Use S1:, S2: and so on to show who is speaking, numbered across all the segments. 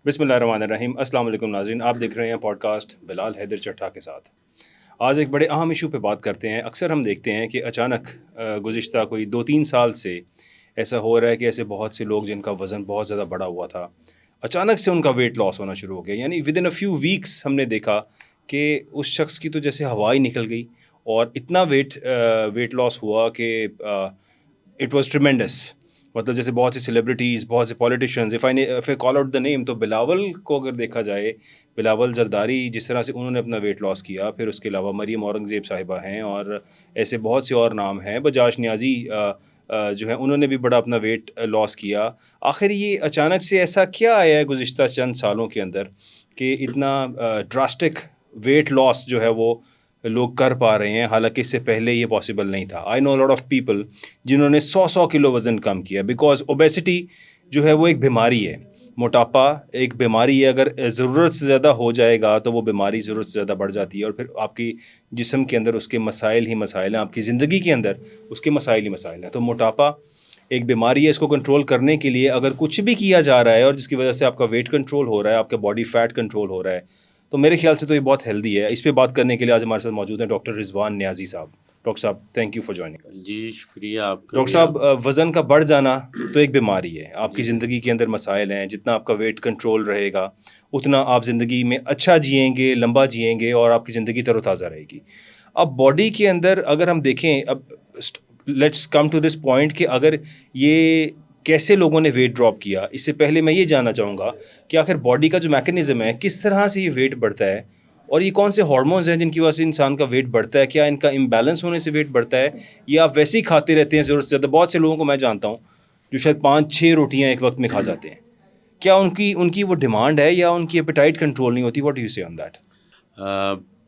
S1: बिस्मिल्लाहिर्रहमानिर्रहीम। अस्सलाम वालेकुम नाज़रीन, आप देख रहे हैं पॉडकास्ट बिलाल हैदर चट्टा के साथ। आज एक बड़े अहम इशू पे बात करते हैं। अक्सर हम देखते हैं कि अचानक गुज़िश्ता कोई 2-3 साल से ऐसा हो रहा है कि ऐसे बहुत से लोग जिनका वज़न बहुत ज़्यादा बढ़ा हुआ था, अचानक से उनका वेट लॉस होना शुरू हो गया। यानी विदिन अ फ्यू वीक्स हमने देखा कि उस शख्स की तो जैसे हवा ही निकल गई और इतना वेट लॉस हुआ कि इट वाज ट्रिमेंडस। मतलब जैसे बहुत सी सेलिब्रिटीज़, बहुत से politicians, if I call out the name, तो बिलावल को अगर देखा जाए, बिलावल जरदारी जिस तरह से उन्होंने अपना वेट लॉस किया, फिर उसके अलावा मरियम औरंगज़ेब साहिबा हैं और ऐसे बहुत से और नाम हैं। बजाज नियाज़ी जो है उन्होंने भी बड़ा अपना वेट लॉस किया। आखिर ये अचानक से ऐसा क्या आया है गुज़िश्ता चंद सालों के अंदर कि इतना ड्रास्टिक वेट लॉस जो है वो लोग कर पा रहे हैं, हालांकि इससे पहले ये पॉसिबल नहीं था। I know lot of people जिन्होंने 100 किलो वज़न कम किया, बिकॉज ओबेसिटी जो है वो एक बीमारी है। मोटापा एक बीमारी है, अगर ज़रूरत से ज़्यादा हो जाएगा तो वो बीमारी ज़रूरत से ज़्यादा बढ़ जाती है और फिर आपकी जिस्म के अंदर उसके मसाइल ही मसाइल हैं, आपकी ज़िंदगी के अंदर उसके मसाइल ही मसाइल हैं। तो मोटापा एक बीमारी है, इसको कंट्रोल करने के लिए अगर कुछ भी किया जा रहा है और जिसकी वजह से आपका वेट कंट्रोल हो रहा है, आपका बॉडी फैट कंट्रोल हो रहा है, तो मेरे ख्याल से तो ये बहुत हेल्दी है। इस पे बात करने के लिए आज हमारे साथ मौजूद हैं डॉक्टर रिजवान नियाज़ी साहब। डॉक्टर साहब, thank you for joining us.
S2: जी, शुक्रिया आपका
S1: डॉक्टर
S2: भी।
S1: साहब, वज़न का बढ़ जाना तो एक बीमारी है, आपकी ज़िंदगी के अंदर मसाइल हैं। जितना आपका वेट कंट्रोल रहेगा उतना आप ज़िंदगी में अच्छा जिएंगे, लंबा जिएंगे और आपकी ज़िंदगी तरोताज़ा रहेगी। अब बॉडी के अंदर अगर हम देखें, अब let's come to this point कि अगर ये कैसे लोगों ने वेट ड्रॉप किया। इससे पहले मैं ये जानना चाहूँगा कि आखिर बॉडी का जो मैकेनिज़्म है, किस तरह से ये वेट बढ़ता है और ये कौन से हार्मोन्स हैं जिनकी वजह से इंसान का वेट बढ़ता है? क्या इनका इम्बैलेंस होने से वेट बढ़ता है या आप वैसे ही खाते रहते हैं ज़रूरत से ज़्यादा? बहुत से लोगों को मैं जानता हूँ जो शायद 5-6 रोटियाँ एक वक्त में खा जाते हैं। क्या उनकी उनकी वो डिमांड है या उनकी एपेटाइट कंट्रोल नहीं होती? व्हाट डू यू से ऑन दैट?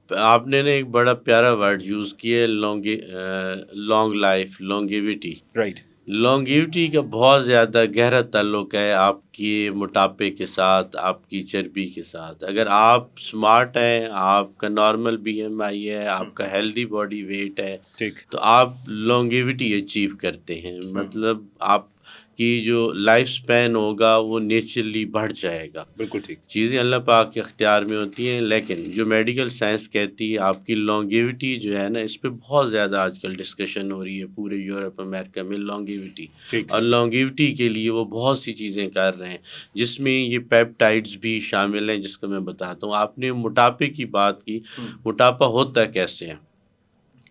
S2: आपने ना एक बड़ा प्यारा वर्ड यूज़ किया है, long life, longevity.
S1: Right.
S2: Longevity का बहुत ज़्यादा गहरा ताल्लुक है आपके मोटापे के साथ, आपकी चर्बी के साथ। अगर आप स्मार्ट हैं, आपका नॉर्मल बीएमआई है, आपका हेल्दी बॉडी वेट है,
S1: ठीक।
S2: तो आप लॉन्गेविटी अचीव करते हैं। मतलब आपकी जो लाइफ स्पैन होगा वो नेचुरली बढ़ जाएगा।
S1: बिल्कुल ठीक।
S2: चीज़ें अल्लाह पाक के अख्तियार में होती हैं, लेकिन जो मेडिकल साइंस कहती है आपकी लॉन्गेविटी जो है ना, इस पे बहुत ज़्यादा आजकल डिस्कशन हो रही है पूरे यूरोप अमेरिका में लॉन्गेविटी।
S1: ठीक।
S2: और लॉन्गेविटी के लिए वो बहुत सी चीज़ें कर रहे हैं, जिसमें ये पेप्टाइड्स भी शामिल हैं, जिसको मैं बताता हूँ। आपने मोटापे की बात की, मोटापा होता कैसे है?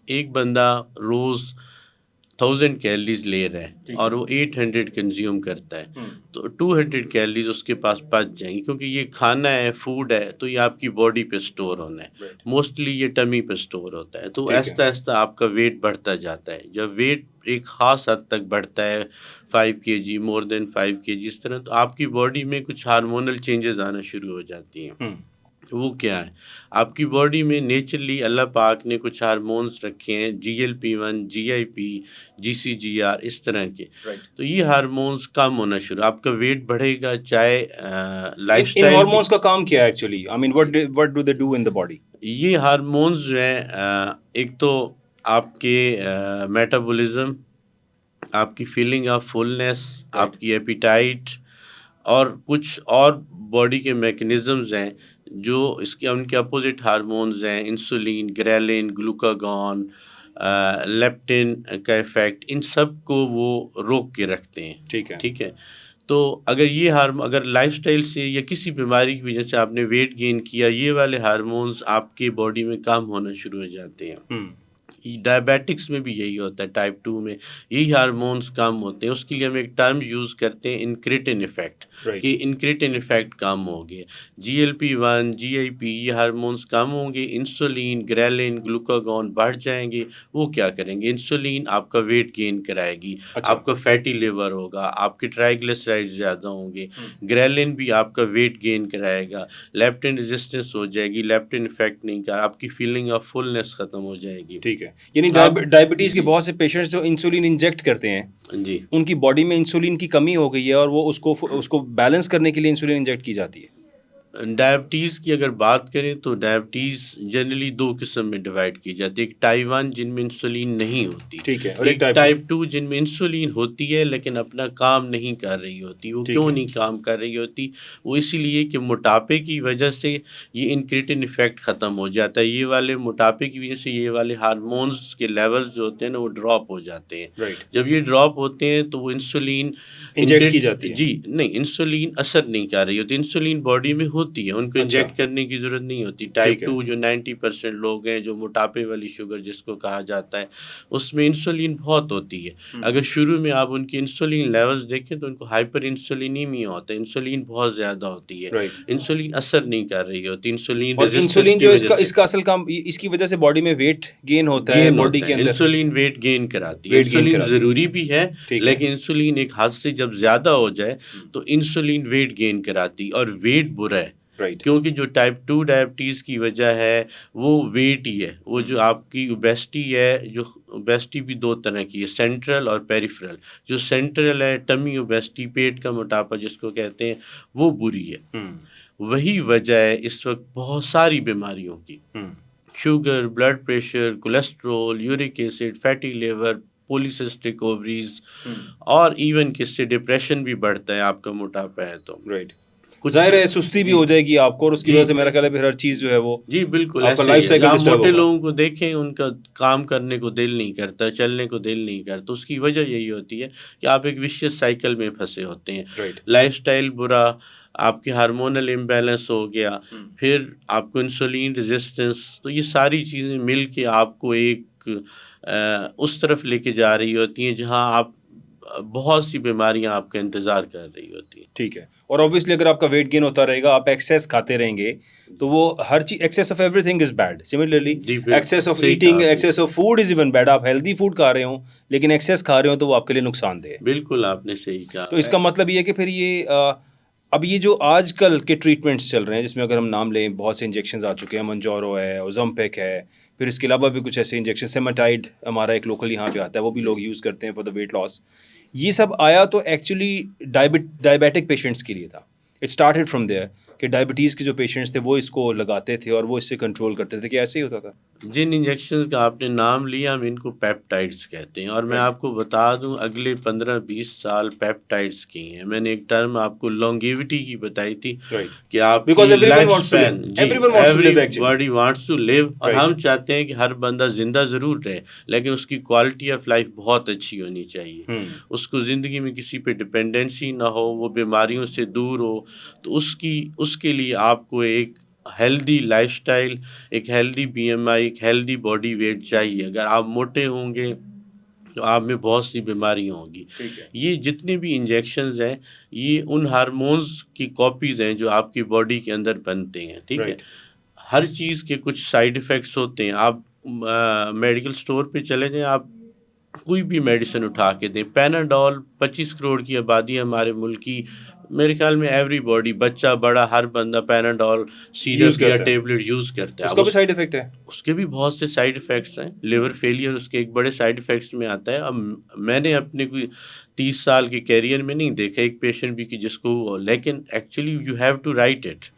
S2: एक बंदा रोज़ 1000 कैलोरीज ले रहा है और वो 800 कंज्यूम करता है, तो 200 कैलोरीज उसके पास बच जाएंगी, क्योंकि ये खाना है, फूड है, तो ये आपकी बॉडी पे स्टोर होना है।
S1: राइट।
S2: मोस्टली ये टमी पे स्टोर होता है, तो
S1: ठीक है।
S2: ऐसा ऐसा आपका वेट बढ़ता जाता है। जब वेट एक ख़ास हद तक बढ़ता है, 5 केजी, मोर देन 5 केजी, इस तरह, तो आपकी बॉडी में कुछ हार्मोनल चेंजेस आना शुरू हो जाती हैं। वो क्या है? आपकी बॉडी में नेचुरली अल्लाह पाक ने कुछ हार्मोन्स रखे हैं, GLP-1, GIP, GCGR, इस तरह के।
S1: राइट।
S2: तो ये हार्मोन्स कम होना शुरू, आपका वेट बढ़ेगा, चाहे
S1: इन
S2: लाइफ़स्टाइल भी।
S1: हार्मोन्स का काम क्या है actually? I mean what do they do in the body?
S2: ये हार्मोन्स जो हैं, एक तो आपके मेटाबॉलिज़्म, आपकी फीलिंग ऑफ फुलनेस,
S1: राइट।
S2: आपकी एपेटाइट, और कुछ और बॉडी के मैकेनिज़म्स हैं जो इसके उनके अपोजिट हार्मोन्स हैं, इंसुलिन, ग्रेलिन, ग्लूकागॉन, लेप्टिन का इफ़ेक्ट, इन सब को वो रोक के रखते हैं।
S1: ठीक है।
S2: ठीक है? तो अगर लाइफ़स्टाइल से या किसी बीमारी की वजह से आपने वेट गेन किया, ये वाले हार्मोन्स आपकी बॉडी में कम होना शुरू हो जाते हैं। डायबिटिक्स में भी यही होता है, टाइप 2 में यही हार्मोन्स कम होते हैं। उसके लिए हम एक टर्म यूज़ करते हैं, इंक्रेटिन इफ़ेक्ट,
S1: राइट।
S2: कि इंक्रेटिन इफ़ेक्ट कम हो गया। GLP-1, GIP, ये हार्मोन्स कम होंगे, इंसुलिन, ग्रेलिन, ग्लूकागॉन बढ़ जाएंगे। वो क्या करेंगे? इंसुलिन आपका वेट गेन कराएगी,
S1: अच्छा।
S2: आपका फैटी लिवर होगा, आपके ट्राइग्लिसराइड्स ज़्यादा होंगे। ग्रेलिन भी आपका वेट गेन कराएगा, लेप्टिन रेजिस्टेंस हो जाएगी, लेप्टिन इफ़ेक्ट नहीं कर, आपकी फीलिंग ऑफ फुलनेस ख़त्म हो जाएगी।
S1: ठीक है। यानी
S2: आप
S1: डायबिटीज़ के
S2: जी,
S1: बहुत से पेशेंट्स जो इंसुलिन इंजेक्ट करते हैं,
S2: जी।
S1: उनकी बॉडी में इंसुलिन की कमी हो गई है और वो उसको उसको बैलेंस करने के लिए इंसुलिन इंजेक्ट की जाती है।
S2: डायबिटीज़ की अगर बात करें तो डायबिटीज़ जनरली 2 किस्म में डिवाइड की जाती है। एक टाइप 1 जिनमें इंसुलिन नहीं होती,
S1: ठीक है, और एक
S2: एक
S1: टाइप 2।
S2: टाइप 2 जिनमें इंसुलिन होती है लेकिन अपना काम नहीं कर रही होती। वो
S1: ठीक
S2: क्यों
S1: है।
S2: नहीं काम कर रही होती? वो इसीलिए कि मोटापे की वजह से ये इनक्रीटिन इफ़ेक्ट ख़त्म हो जाता है। ये वाले मोटापे की वजह से ये वाले हार्मोन्स के लेवल्स जो होते हैं ना वो ड्रॉप हो जाते हैं।
S1: राइट।
S2: जब ये ड्रॉप होते हैं तो वो इंसुलिन
S1: इंजेक्ट की जाती है।
S2: जी, नहीं इंसुलिन असर नहीं कर रही होती, इंसुलिन बॉडी में होती है, उनको
S1: अच्छा।
S2: इंजेक्ट करने की ज़रूरत नहीं होती। टाइप
S1: ठीक है।
S2: 2 जो 90% लोग हैं, जो मोटापे वाली शुगर जिसको कहा जाता है, उसमें इंसुलिन बहुत होती है। अगर शुरू में आप उनकी इंसुलिन लेवल्स देखें तो उनको हाइपर इंसुलिनीमिया होता है, इंसुलिन बहुत ज़्यादा होती है।
S1: राइट।
S2: इंसुलिन असर नहीं कर रही होती, इंसुलिन
S1: और
S2: रेज़िस्टेंस
S1: इंसुलिन
S2: की
S1: जो
S2: वजह
S1: इसका
S2: से
S1: इसका असल काम इसकी वजह से बॉडी में वेट गेन होता है
S2: गेन
S1: बॉडी
S2: होता
S1: के
S2: है।
S1: अंदर।
S2: इंसुलिन वेट गेन कराती है।
S1: वेट गेन
S2: इंसुलिन
S1: कराती है।
S2: ज़रूरी भी है,
S1: ठीक है।
S2: लेकिन इंसुलिन एक हद से जब ज़्यादा हो जाए, तो इंसुलिन वेट गेन कराती और वेट बुरा है।
S1: राइट।
S2: क्योंकि जो टाइप 2 डायबिटीज़ की वजह है, वो वेट ही है। वो जो आपकी ओबेसिटी है, जो ओबेसिटी भी 2 तरह की है, सेंट्रल और पेरिफेरल। जो सेंट्रल है, टमी ओबेसिटी, पेट का मोटापा जिसको कहते हैं, वो बुरी है। वही वजह है इस वक़्त बहुत सारी बीमारियों की। Sugar, blood pressure, cholesterol, uric acid, fatty liver, polycystic ovaries और इवन किससे डिप्रेशन भी बढ़ता है आपका मोटापा है तो।
S1: राइट।
S2: कुछ
S1: जाहिर है सुस्ती भी
S2: जी
S1: हो जाएगी आपको, और उसकी
S2: जी
S1: वजह से मेरा ख्याल है फिर हर चीज़ जो है वो
S2: जी बिल्कुल
S1: आपका
S2: ऐसे
S1: लाइफ
S2: ही है।
S1: साइकिल
S2: आप
S1: डिस्टर्ब
S2: मोटे
S1: होगा।
S2: लोगों को देखें, उनका काम करने को दिल नहीं करता, चलने को दिल नहीं करता। उसकी वजह यही होती है कि आप एक विशियस साइकिल में फंसे होते हैं।
S1: राइट।
S2: लाइफस्टाइल बुरा, आपके हार्मोनल इम्बैलेंस हो गया, फिर आपको इंसुलिन रेजिस्टेंस, तो ये सारी चीज़ें मिल के आपको एक उस तरफ लेके जा रही होती हैं जहाँ आप बहुत सी बीमारियाँ आपका इंतज़ार कर रही होती हैं।
S1: ठीक है। और ऑब्वियसली अगर आपका वेट गेन होता रहेगा, आप एक्सेस खाते रहेंगे, तो वो हर चीज, excess of everything is bad. Similarly
S2: जी बिल्कुल,
S1: एक्सेस ऑफ
S2: सही कहा
S1: ईटिंग,
S2: आपने।
S1: Excess of food is even bad. आप हेल्दी फूड खा रहे हो लेकिन एक्सेस खा रहे हो तो वो आपके लिए नुकसानदेह है।
S2: बिल्कुल आपने सही कहा।
S1: तो इसका मतलब ये है कि फिर ये अब ये जो आजकल के ट्रीटमेंट्स चल रहे हैं, जिसमें अगर हम नाम लें, बहुत से इंजेक्शंस आ चुके हैं। मंजोरो है, ओज़ेम्पिक है, फिर इसके अलावा भी कुछ ऐसे इंजेक्शन, सेमाटाइड हमारा एक लोकल यहाँ पे आता है, वो भी लोग यूज़ करते हैं फॉर द वेट लॉस। ये सब आया तो एक्चुअली डायबिटिक पेशेंट्स के लिए था। इट स्टार्टेड फ्रॉम देयर कि डायबिटीज़ के जो पेशेंट्स थे वो इसको लगाते थे और वो इससे कंट्रोल करते थे, कि ऐसे ही होता था।
S2: जिन इंजेक्शंस का आपने नाम लिया, हम इनको पेप्टाइड्स कहते हैं और मैं
S1: राइट।
S2: आपको बता दूं अगले 15-20 साल पेप्टाइड्स की हैं। मैंने एक टर्म आपको लॉन्गेविटी की बताई थी
S1: राइट।
S2: कि आपकी
S1: because everyone
S2: life
S1: wants to
S2: span,
S1: live,
S2: जी,
S1: everyone wants to live actually.
S2: Everybody wants to live और
S1: राइट।
S2: हम चाहते हैं कि हर बंदा ज़िंदा ज़रूर रहे, लेकिन उसकी क्वालिटी ऑफ लाइफ बहुत अच्छी होनी चाहिए। उसको ज़िंदगी में किसी पे डिपेंडेंसी ना हो, वो बीमारियों से दूर हो। तो उसके लिए आपको एक हेल्दी लाइफस्टाइल, एक हेल्दी बीएमआई, एक हेल्दी बॉडी वेट चाहिए। अगर आप मोटे होंगे तो आप में बहुत सी बीमारियां होंगी।
S1: ठीक है।
S2: ये जितने भी इंजेक्शंस हैं, ये उन हार्मोन्स की कॉपीज़ हैं जो आपकी बॉडी के अंदर बनते हैं, ठीक है?
S1: राइट।
S2: हर चीज़ के कुछ साइड इफ़ेक्ट्स होते हैं। आप मेडिकल स्टोर पे चले जाएँ, आप कोई भी मेडिसिन उठा के दें, पैनाडोल, 25 करोड़ की आबादी है हमारे मुल्क की, मेरे ख्याल में एवरीबॉडी, बच्चा बड़ा हर बंदा पैनाडोल
S1: यूज़
S2: सिरप या
S1: करता है।
S2: टेबलेट यूज़ करता है। अब
S1: उसका भी साइड इफेक्ट है।
S2: उसके भी बहुत से साइड इफ़ेक्ट्स हैं। लिवर फेलियर उसके एक बड़े साइड इफ़ेक्ट्स में आता है। अब मैंने अपने कोई 30 साल के करियर में नहीं देखा एक पेशेंट भी कि जिसको हुआ हो, लेकिन actually you have to write it,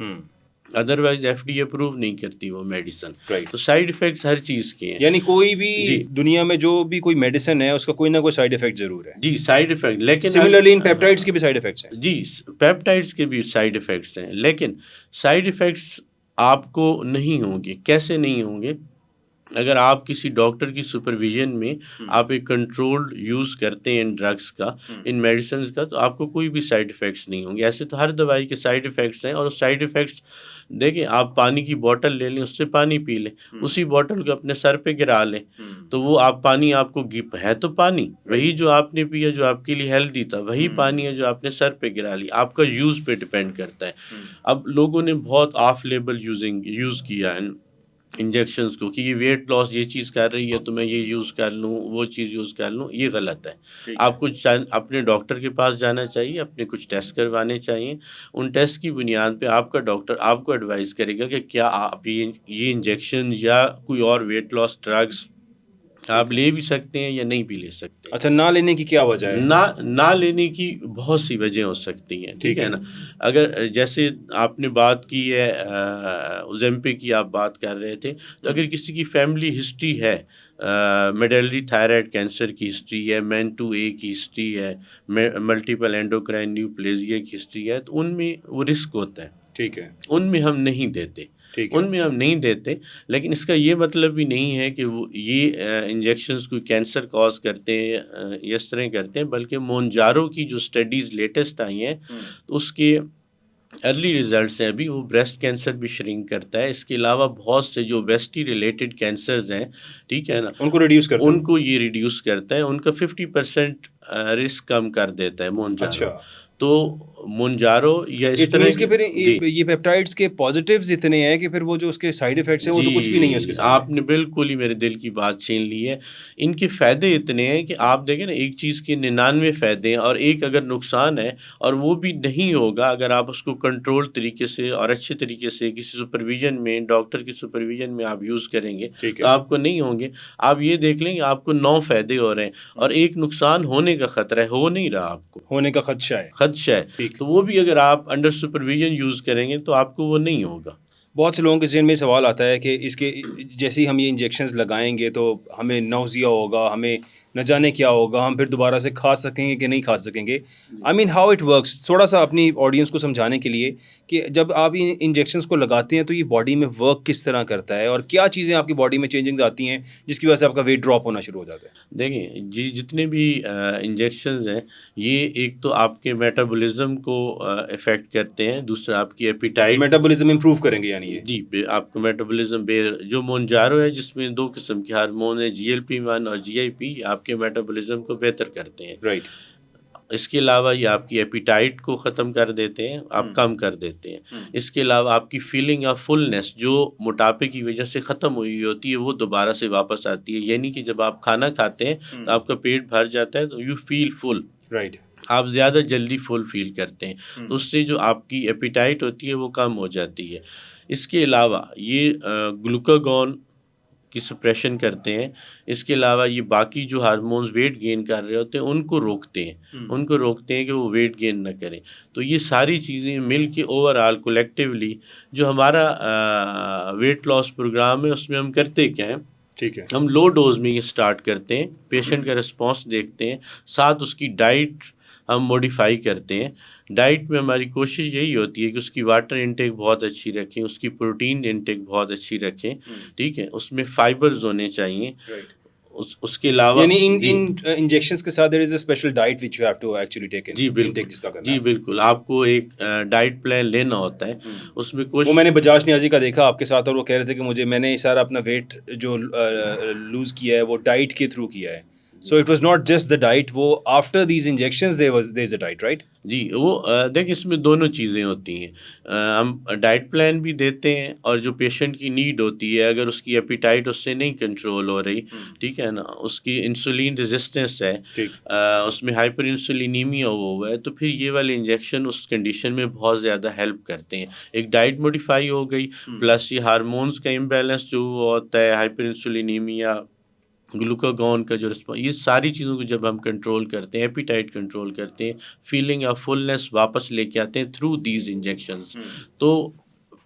S2: otherwise FDA approve नहीं करती वो मेडिसिन।
S1: राइट।
S2: तो साइड इफ़ेक्ट्स हर चीज़ के हैं।
S1: यानी कोई भी
S2: जी।
S1: दुनिया में जो भी कोई मेडिसिन है उसका कोई ना कोई साइड इफेक्ट जरूर है।
S2: जी, साइड इफ़ेक्ट, लेकिन
S1: सिमिलरली इन पेप्टाइड्स के भी साइड इफेक्ट्स हैं।
S2: जी, पेप्टाइड्स के भी साइड इफ़ेक्ट्स हैं, लेकिन साइड इफ़ेक्ट्स आपको नहीं होंगे। कैसे नहीं होंगे? अगर आप किसी डॉक्टर की सुपरविज़न में आप एक कंट्रोल्ड यूज़ करते हैं इन ड्रग्स का, इन मेडिसिन्स का, तो आपको कोई भी साइड इफ़ेक्ट्स नहीं होंगे। ऐसे तो हर दवाई के साइड इफ़ेक्ट्स हैं और साइड इफ़ेक्ट्स देखिए, आप पानी की बॉटल ले लें, उससे पानी पी लें, उसी बॉटल को अपने सर पे गिरा लें, तो वो आप पानी आपको है तो पानी, वही जो आपने पिया जो आपके लिए हेल्दी था, वही पानी है जो आपने सर पे गिरा लिया। आपका यूज़ पे डिपेंड करता है। अब लोगों ने बहुत ऑफ लेबल यूज़ किया है इंजेक्शंस को कि ये वेट लॉस ये चीज़ कर रही है तो मैं ये यूज़ कर लूँ, वो चीज़ यूज़ कर लूँ, ये गलत है। आपको अपने डॉक्टर के पास जाना चाहिए, अपने कुछ टेस्ट करवाने चाहिए। उन टेस्ट की बुनियाद पे आपका डॉक्टर आपको एडवाइस करेगा कि क्या आप ये इंजेक्शन या कोई और वेट लॉस ड्रग्स आप ले भी सकते हैं या नहीं भी ले सकते।
S1: अच्छा, ना लेने की क्या वजह है?
S2: ना लेने की बहुत सी वजह हो सकती हैं, ठीक
S1: ठीक
S2: है
S1: है।
S2: ना? अगर जैसे आपने बात की है ओज़ेम्पिक की आप बात कर रहे थे, तो अगर किसी की फैमिली हिस्ट्री है मेडुलरी थायराइड कैंसर की हिस्ट्री है, MEN2A की हिस्ट्री है, मल्टीपल एंडोक्राइन न्यूप्लेज़िया की हिस्ट्री है, तो उनमें वो रिस्क होता है।
S1: ठीक है।
S2: उनमें हम नहीं देते।
S1: ठीक है।
S2: उनमें हम नहीं देते, लेकिन इसका ये मतलब भी नहीं है कि वो ये इंजेक्शंस कोई कैंसर कॉज़ करते हैं इस तरह करते हैं, बल्कि मोनजारो की जो स्टडीज़ लेटेस्ट आई हैं, तो उसके अर्ली रिजल्ट्स हैं अभी, वो ब्रेस्ट कैंसर भी श्रिंक करता है। इसके अलावा बहुत से जो ओबेसिटी रिलेटेड कैंसर्स हैं, ठीक है ना?
S1: उनको रिड्यूस करता है।
S2: उनको ये रिड्यूस करता है, उनका 50% रिस्क कम कर देता है मोनजारो।
S1: अच्छा।
S2: तो मोनजारो या इस
S1: इट
S2: तरह
S1: मीन्स कि
S2: के
S1: फिर
S2: जी।
S1: ये पेप्टाइड्स के पॉजिटिव्स इतने हैं कि फिर वो जो उसके साइड इफ़ेक्ट्स हैं, वो तो कुछ भी नहीं है उसके
S2: जी,
S1: सामने।
S2: आपने बिल्कुल ही मेरे दिल की बात छीन ली है। इनके फ़ायदे इतने हैं कि आप देखें ना, एक चीज़ के 99 फ़ायदे हैं और एक अगर नुकसान है, और वो भी नहीं होगा अगर आप उसको कंट्रोल तरीके से और अच्छे तरीके से किसी सुपरविज़न में, डॉक्टर की सुपरविज़न में आप यूज़ करेंगे,
S1: ठीक
S2: तो
S1: है।
S2: आपको नहीं होंगे। आप ये देख लें कि आपको 9 फ़ायदे हो रहे हैं और एक नुकसान होने का खतरा है, हो नहीं रहा आपको,
S1: होने का खदशा है।
S2: खदशा है।
S1: ठीक।
S2: तो वो भी अगर आप अंडर सुपरविज़न यूज़ करेंगे, तो आपको वो नहीं होगा।
S1: बहुत से लोगों के ज़हन में सवाल आता है कि इसके जैसे ही हम ये इंजेक्शंस लगाएँगे तो हमें नाउज़िया होगा, हमें न जाने क्या होगा, हम फिर दोबारा से खा सकेंगे कि नहीं खा सकेंगे। I mean how it works, थोड़ा-सा अपनी ऑडियंस को समझाने के लिए कि जब आप इन इंजेक्शंस को लगाते हैं तो ये बॉडी में वर्क किस तरह करता है और क्या चीज़ें आपकी बॉडी में चेंजिंग्स आती हैं जिसकी वजह से आपका वेट ड्रॉप होना शुरू हो जाता है?
S2: देखिए, जितने भी इंजेक्शंस हैं, ये एक तो आपके मेटाबॉलिज़्म को इफ़ेक्ट करते हैं, दूसरा आपकी एपेटाइट।
S1: मेटाबॉलिज़्म इम्प्रूव करेंगे यानी ये?
S2: जी, आपका मेटाबॉलिज़्म जो मोनजारो है, जिसमें 2 किस्म के हार्मोन है, GLP-1 और GIP, आपके मेटाबॉलिज़्म को बेहतर करते हैं।
S1: राइट।
S2: इसके अलावा ये आपकी एपेटाइट को ख़त्म कर देते हैं, आप कम कर देते हैं। इसके अलावा आपकी फीलिंग ऑफ फुलनेस जो मोटापे की वजह से ख़त्म हुई होती है, वो दोबारा से वापस आती है। यानी कि जब आप खाना खाते हैं, तो आपका पेट भर जाता है, तो यू फील फुल।
S1: राइट।
S2: आप ज़्यादा जल्दी फुल फ़ील करते हैं। तो उससे जो आपकी एपेटाइट होती है, वो कम हो जाती है। इसके अलावा ये ग्लूकागॉन की सप्रेशन करते हैं। इसके अलावा ये बाकी जो हार्मोन्स वेट गेन कर रहे होते हैं, उनको रोकते हैं। उनको रोकते हैं कि वो वेट गेन ना करें। तो ये सारी चीज़ें मिल के ओवरऑल कलेक्टिवली जो हमारा वेट लॉस प्रोग्राम है, उसमें हम करते क्या हैं,
S1: ठीक है।
S2: हम लो डोज़ में ये स्टार्ट करते हैं, पेशेंट का रिस्पॉन्स देखते हैं, साथ उसकी डाइट हम मॉडिफ़ाई करते हैं। डाइट में हमारी कोशिश यही होती है कि उसकी वाटर इनटेक बहुत अच्छी रखें, उसकी प्रोटीन इनटेक बहुत अच्छी रखें, ठीक है? उसमें फाइबर्स होने चाहिए।
S1: राइट।
S2: उसके अलावा
S1: यानी इन
S2: जी,
S1: इन इंजेक्शंस के साथ there is a special diet which you have to actually take in
S2: जी
S1: इनटेक
S2: बिल्कुल।
S1: जिसका करना
S2: जी
S1: है।
S2: बिल्कुल, आपको एक डाइट प्लान लेना होता है। उसमें
S1: वो मैंने
S2: कुछ
S1: बजाज नियाज़ी का देखा आपके साथ और वो कह रहे थे कि मैंने ये सारा अपना वेट जो लूज़ किया है वो डाइट के थ्रू किया है। So it was not just the diet, वो after these injections there is a diet, right?
S2: जी, वो देखिए, इसमें दोनों चीज़ें होती हैं। हम डाइट प्लान भी देते हैं और जो पेशेंट की नीड होती है, अगर उसकी एपेटाइट उससे नहीं कंट्रोल हो रही, ठीक है ना? उसकी इंसुलिन रेजिस्टेंस है,
S1: ठीक।
S2: उसमें हाइपर इंसुलिनीमिया हुआ है, तो फिर ये वाले इंजेक्शन उस कंडीशन में बहुत ज़्यादा हेल्प करते हैं। एक डाइट मॉडिफ़ाई हो गई, प्लस ये हार्मोन्स का इम्बैलेंस जो होता है, हाइपर इंसुलिनीमिया, ग्लूकागॉन का जो ये सारी चीज़ों को जब हम कंट्रोल करते हैं, एपेटाइट कंट्रोल करते हैं, फीलिंग ऑफ फुलनेस वापस लेके आते हैं थ्रू दीज़ इंजेक्शंस, तो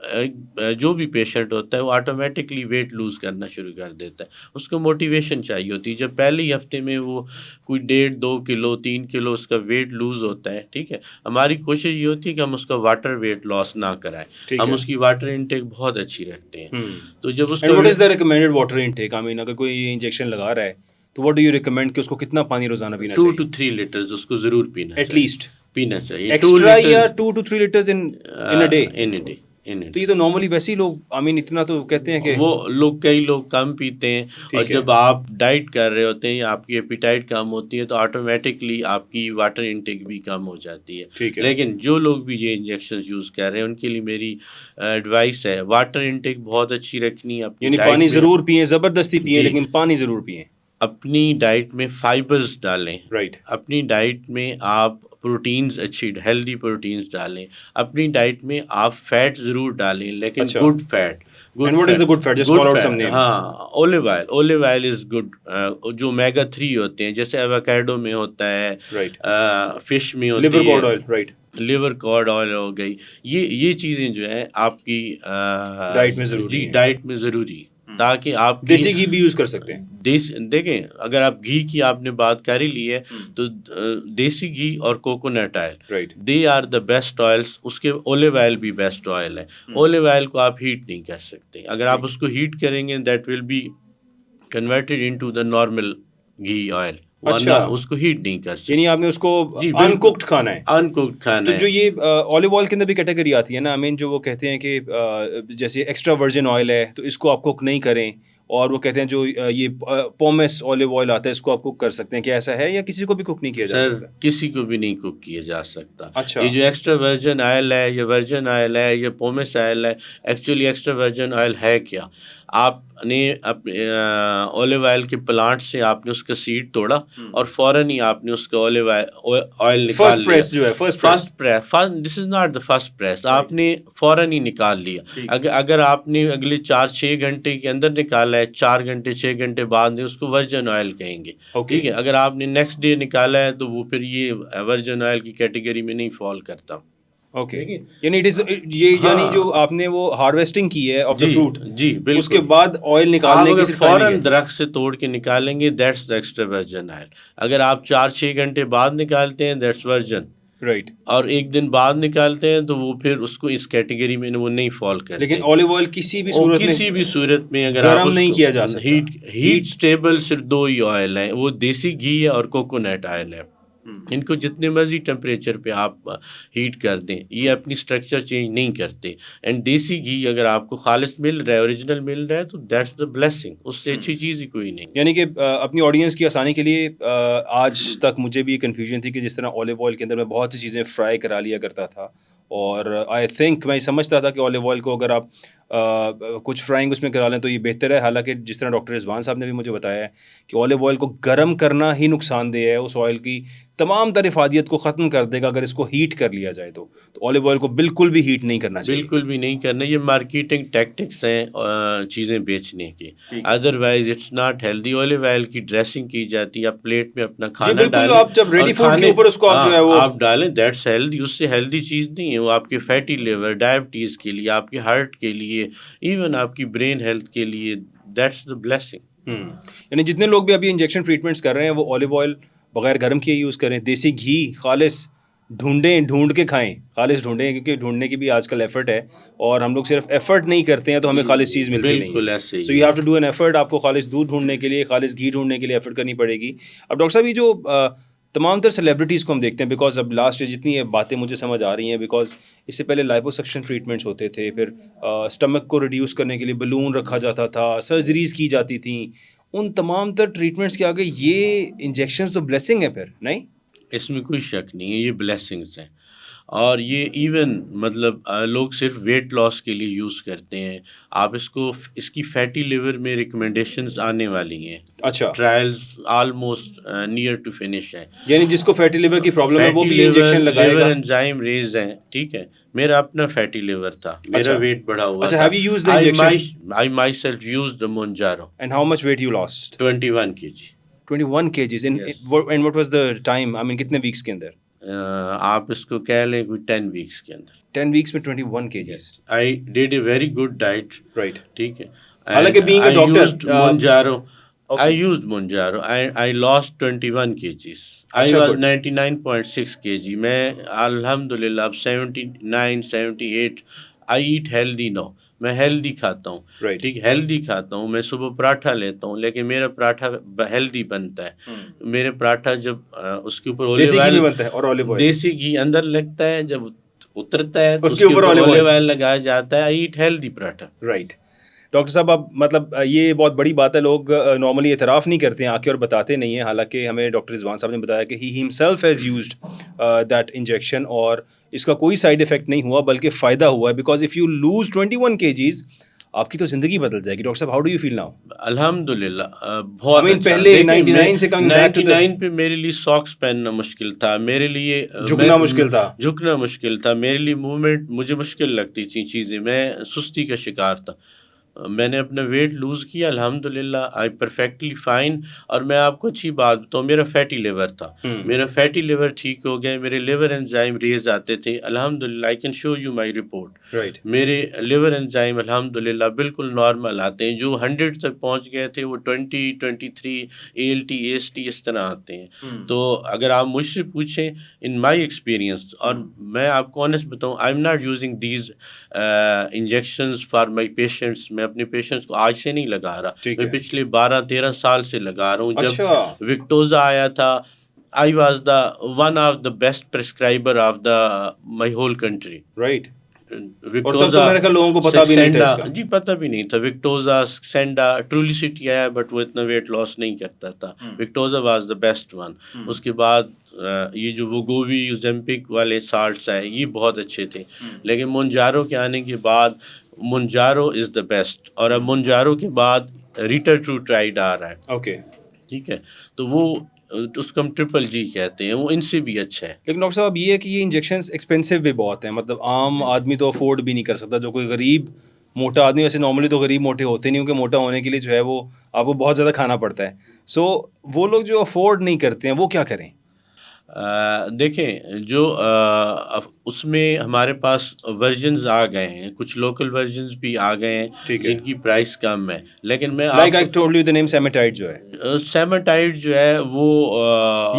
S2: जो भी पेशेंट होता है वो ऑटोमेटिकली वेट लूज़ करना शुरू कर देता है। उसको मोटिवेशन चाहिए होती है। जब पहले ही हफ्ते में वो कोई 1.5-2 किलो 3 किलो उसका वेट लूज़ होता है, ठीक है? हमारी कोशिश ये होती है कि हम उसका वाटर वेट लॉस ना कराएँ।
S1: ठीक
S2: हम
S1: है।
S2: उसकी वाटर इनटेक बहुत अच्छी रखते हैं। तो जब
S1: एंड
S2: उसका
S1: what
S2: way
S1: is the recommended water intake? I mean अगर कोई ये इंजेक्शन लगा रहा है, तो व्हाट डू यू रिकमेंड कि उसको कितना पानी रोज़ाना पीना
S2: 2
S1: चाहिए?
S2: टू 3 लीटर्स उसको ज़रूर पीना
S1: एट
S2: चाहिए।
S1: लीस्ट?
S2: पीना चाहिए। 2
S1: एक्स्ट्रा या
S2: litres
S1: 2 to 3 litres in a day?
S2: In a day, in a
S1: तो
S2: डे।
S1: ये तो नॉर्मली वैसे ही लोग आई मीन इतना तो कहते हैं कि
S2: वो लोग कई लोग कम पीते हैं, और
S1: ठीक है।
S2: जब आप डाइट कर रहे होते हैं या आपकी एपेटाइट कम होती है, तो ऑटोमेटिकली आपकी वाटर इनटेक भी कम हो जाती है।
S1: ठीक है।
S2: लेकिन जो लोग भी ये इंजेक्शंस यूज़ कर रहे हैं, उनके लिए मेरी एडवाइस है, वाटर इनटेक बहुत अच्छी रखनी है अपनी
S1: यानी
S2: डाइट
S1: पानी
S2: में।
S1: ज़रूर पिएँ, ज़बरदस्ती पिएँ
S2: जी।
S1: लेकिन पानी ज़रूर पिएँ।
S2: अपनी डाइट में फाइबर्स डालें।
S1: राइट।
S2: अपनी डाइट में आप प्रोटीन्स अच्छी हेल्दी प्रोटीन्स डालें अपनी डाइट में। आप फैट ज़रूर डालें लेकिन
S1: अच्छा।
S2: Good fat,
S1: and what is the good fat, just call out some name.
S2: हाँ, ओलिव ऑयल इज़ गुड। जो ओमेगा 3 होते हैं जैसे एवोकाडो में होता है,
S1: राइट।
S2: फिश में होती
S1: लिवर
S2: है,
S1: cod oil, right.
S2: Liver cod oil हो गई। ये चीज़ें जो है आपकी
S1: डाइट में ज़रूरी
S2: जी
S1: है।
S2: डाइट में ज़रूरी, ताकि आपकी
S1: देसी घी भी यूज़ कर सकते हैं।
S2: देखें, अगर आप घी की आपने बात कर ही ली है तो देसी घी और coconut oil,
S1: right.
S2: They are the best oils. उसके ओलिव ऑयल भी बेस्ट ऑयल है। ओलिव ऑयल को आप हीट नहीं कर सकते। अगर आप उसको हीट करेंगे that will be converted into the normal ghee oil, वरना
S1: अच्छा।
S2: उसको हीट नहीं कर सकते।
S1: यानी आपने उसको
S2: जी बिल्कुल,
S1: अनकुक्ड खाना है।
S2: अनकुक्ड खाना
S1: तो
S2: है।
S1: जो ये ऑलिव ऑयल के अंदर भी कैटेगरी आती है ना, आई मीन जो वो कहते हैं कि जैसे एक्स्ट्रा वर्जिन ऑयल है तो इसको आप कुक नहीं करें, और वो कहते हैं जो ये पोमेस ऑलिव ऑयल आता है इसको आप कुक कर सकते हैं, क्या ऐसा है या किसी को भी कुक नहीं किया जा
S2: सर
S1: सकता?
S2: किसी को भी नहीं कुक किया जा सकता।
S1: अच्छा।
S2: ये जो एक्स्ट्रा वर्जिन ऑयल है, ये वर्जिन ऑयल है, ये पोमेस ऑयल है, एक्चुअली एक्स्ट्रा वर्जिन ऑयल है क्या? आपने अपने ऑलिव ऑयल के प्लांट से आपने उसका सीड तोड़ा और फौरन ही आपने उसका ऑलिव ऑयल निकाल
S1: फर्स्ट
S2: लिया।
S1: प्रेस जो है, first press.
S2: This is not the first press. आपने फौरन ही निकाल लिया। अगर आपने अगले 4-6 घंटे के अंदर निकाला है, 4 घंटे 6 घंटे बाद में, उसको वर्जिन ऑयल कहेंगे। ठीक है, अगर आपने नेक्स्ट डे निकाला है तो वो फिर ये वर्जिन ऑयल की कैटेगरी में नहीं फॉल करता।
S1: ओके, यानी इट इज ये यानी जो आपने वो हार्वेस्टिंग की है ऑफ द फ्रूट,
S2: जी बिल्कुल,
S1: उसके बाद ऑयल
S2: आप
S1: निकालने की
S2: अगर
S1: सिर्फ टाइमिंग
S2: फौरन
S1: है।
S2: दरख्त से तोड़ के निकालेंगे that's the extra virgin oil. अगर आप 4-6 घंटे बाद निकालते हैं दैट्स वर्जिन,
S1: राइट।
S2: और एक दिन बाद निकालते हैं तो वो फिर उसको इस कैटेगरी में वो नहीं फॉल करते।
S1: लेकिन ऑलिव ऑयल किसी भी सूरत में
S2: किसी भी सूरत में अगर आप
S1: गर्म नहीं
S2: उसको
S1: किया जा सकता।
S2: हीट स्टेबल सिर्फ 2 ही ऑयल हैं, वो देसी घी है और कोकोनट ऑयल है। इनको जितने मर्जी टेम्परेचर पे आप हीट कर दें, ये अपनी स्ट्रक्चर चेंज नहीं करते। एंड देसी घी अगर आपको खालिस मिल रहा है, ओरिजिनल मिल रहा है, तो दैट्स द ब्लेसिंग। उससे अच्छी चीज़ ही कोई नहीं।
S1: यानी कि अपनी ऑडियंस की आसानी के लिए आज तक मुझे भी कन्फ्यूजन थी कि जिस तरह ऑलिव ऑयल के अंदर मैं बहुत सी चीज़ें फ्राई करा लिया करता था, और आई थिंक मैं समझता था कि ऑलिव ऑयल को अगर आप कुछ फ्राइंग उसमें करा लें तो ये बेहतर है। हालांकि जिस तरह डॉक्टर रिजवान साहब ने भी मुझे बताया है कि ऑलिव ऑयल को गर्म करना ही नुकसानदेह है, उस ऑयल की तमाम तर इफादियत को ख़त्म कर देगा अगर इसको हीट कर लिया जाए। तो ऑलिव ऑयल को बिल्कुल भी हीट नहीं करना चाहिए।
S2: बिल्कुल भी नहीं करना। ये मार्केटिंग टैक्टिक्स हैं चीज़ें बेचने की, otherwise it's not healthy. Olive oil की ड्रेसिंग की जाती है, आप प्लेट में अपना खाना डालें,
S1: आप जब रेडी फूड के ऊपर उसको आप जो है वो
S2: आप डालें, दैट्स हेल्दी। उससे हेल्दी चीज़ नहीं है वो। आपके फैटी लिवर, डायबिटीज़ के लिए, आपके हार्ट के लिए, इवन आपकी ब्रेन हेल्थ के लिए, दैट्स द ब्लेसिंग।
S1: यानी जितने लोग भी अभी इंजेक्शन ट्रीटमेंट्स कर रहे हैं वो ऑलिव ऑयल बगैर गर्म किए यूज़ करें, देसी घी खालिस ढूंढ के खाएं, खालिस ढूंढें, क्योंकि ढूंढने की भी आजकल एफर्ट है और हम लोग सिर्फ एफर्ट नहीं करते हैं तो हमें खालिस चीज़ मिलती नहीं
S2: बिल्कुल
S1: है।
S2: ऐसे ही
S1: so you have to do an effort. आपको खालिस दूध ढूंढने के लिए, खालिस घी ढूंढने के लिए एफर्ट करनी पड़ेगी। अब डॉक्टर साहब ये जो तमाम तर सेलिब्रिटीज़ को हम देखते हैं, बिकॉज अब लास्ट जितनी ये बातें मुझे समझ आ रही हैं, बिकॉज इससे पहले लाइपोसक्शन ट्रीटमेंट्स होते थे, फिर स्टमक को रिड्यूस करने के लिए बलून रखा जाता था, सर्जरीज़ की जाती थी, उन तमाम तर ट्रीटमेंट्स के आगे ये इंजेक्शंस तो ब्लेसिंग है फिर, नहीं?
S2: इसमें कोई शक नहीं है, ये ब्लेसिंग्स हैं। और ये इवन मतलब लोग सिर्फ वेट लॉस के लिए यूज़ करते हैं। आप इसकी फैटी लिवर में रिकमेंडेशंस आने वाली हैं।
S1: अच्छा।
S2: Trials almost near to finish है।
S1: यानी जिसको फैटी लिवर की प्रॉब्लम है वो भी इंजेक्शन लगाएगा।
S2: लिवर एंजाइम रेज है, ठीक है। मेरा अपना फैटी लिवर था, मेरा वेट बढ़ा हुआ
S1: अच्छा,
S2: था।
S1: have you used the injection?
S2: I myself used the Mounjaro.
S1: And how much weight you lost?
S2: 21 kg.
S1: 21 kgs. And what was the time? I mean, कितने वीक्स के अंदर?
S2: आप इसको कह लें कोई 10 वीक्स के अंदर।
S1: 10 वीक्स में 21 kgs.
S2: I did a very good diet.
S1: Right.
S2: ठीक है।
S1: हालांकि being a doctor,
S2: used Mounjaro. I used Mounjaro. I lost 21 kgs. I was 99.6 kg. मैं अल्हम्दुलिल्लाह अब 79, 78. I eat healthy now. मैं हेल्दी खाता हूँ, ठीक है, हेल्दी खाता हूँ। मैं सुबह पराठा लेता हूँ, लेकिन मेरा पराठा हेल्दी बनता है। मेरे पराठा जब उसके ऊपर
S1: ऑलिव ऑयल बनता है और ऑलिव ऑयल,
S2: देसी घी अंदर लगता है, जब उतरता है तो
S1: उसके ऊपर ऑलिव
S2: ऑयल लगाया जाता है। I eat healthy paratha.
S1: Right. Doctor साहब, अब मतलब ये बहुत बड़ी बात है, लोग नॉर्मली एतराफ़ नहीं करते हैं आके और बताते नहीं हैं। हालांकि हमें डॉक्टर रिजवान साहब ने बताया कि he himself has used that injection और इसका कोई साइड इफ़ेक्ट नहीं हुआ बल्कि फ़ायदा हुआ है, because if you lose 21 kgs आपकी तो ज़िंदगी बदल जाएगी। डॉक्टर साहब, how do you feel now?
S2: अल्हम्दुलिल्लाह बहुत
S1: I mean,
S2: अच्छा।
S1: पहले
S2: देखिए
S1: 99 से coming back to the
S2: 99 पे मेरे लिए सॉक्स पहनना मुश्किल था, मेरे लिए
S1: झुकना मुश्किल था।
S2: झुकना मुश्किल था, मेरे लिए मूवमेंट मुझे मुश्किल लगती थी चीज़ें, मैं सुस्ती का शिकार था। मैंने अपना वेट लूज़ किया अल्हम्दुलिल्लाह, आई परफेक्टली फाइन। और मैं आपको अच्छी बात बताऊँ, मेरा फैटी लिवर था, मेरा फैटी लिवर ठीक हो गया, मेरे लिवर एंजाइम रेज़ आते थे अल्हम्दुलिल्लाह। I can show you my report.
S1: Right.
S2: मेरे लिवर एंजाइम अल्हम्दुलिल्लाह बिल्कुल नॉर्मल आते हैं, जो 100 तक पहुंच गए थे वो 20, 23 एएलटी, एएसटी इस तरह आते हैं। तो अगर आप मुझसे पूछें इन माय एक्सपीरियंस, और मैं आपको ऑनेस्ट बताऊं, I am not using these injections for my patients. मैं अपने पेशेंट्स को आज से नहीं लगा रहा,
S1: ठीक
S2: मैं
S1: है।
S2: पिछले 12-13 साल से लगा रहा हूँ। जब
S1: अच्छा।
S2: विक्टोजा आया था, I was the one of the best prescriber of the my whole country.
S1: Right. और तब तो
S2: विक्टोजा,
S1: मेरे ख्याल लोगों को पता भी नहीं था
S2: सेक्सेंडा,
S1: इसका।
S2: जी पता भी नहीं था। विक्टोजा, सेक्सेंडा, ट्रुलिसिटी आया बट वो इतना वेट लॉस नहीं करता था। विक्टोजा वाज द बेस्ट वन। उसके बाद ये जो वोगोवी, यूजेम्पिक वाले साल्ट्स आए, ये बहुत अच्छे थे। लेकिन मुंजारो के आने के बाद मुंजारो इज़ द बेस्ट, और अब मुंजारो के बाद रीटाट्रूट्राइड आ रहा है।
S1: ओके।
S2: ठीक है, तो वो उसको हम ट्रिपल जी कहते हैं, वो इनसे भी अच्छा है।
S1: लेकिन डॉक्टर साहब, ये है कि ये इंजेक्शंस एक्सपेंसिव भी बहुत हैं, मतलब आम आदमी तो अफोर्ड भी नहीं कर सकता। जो कोई गरीब मोटा आदमी, वैसे नॉर्मली तो गरीब मोटे होते नहीं, क्योंकि मोटा होने के लिए जो है वो आपको बहुत ज़्यादा खाना पड़ता है। सो वो लोग जो अफोर्ड नहीं करते हैं वो क्या करें?
S2: देखें, जो उसमें हमारे पास वर्जन्स आ गए हैं, कुछ लोकल वर्जन्स भी आ गए हैं
S1: ठीक है।
S2: जिनकी प्राइस कम है। लेकिन मैं
S1: लाइक आई
S2: आपको
S1: टोल्ड यू द नेम सेमेटाइड जो है,
S2: सेमाटाइड जो है वो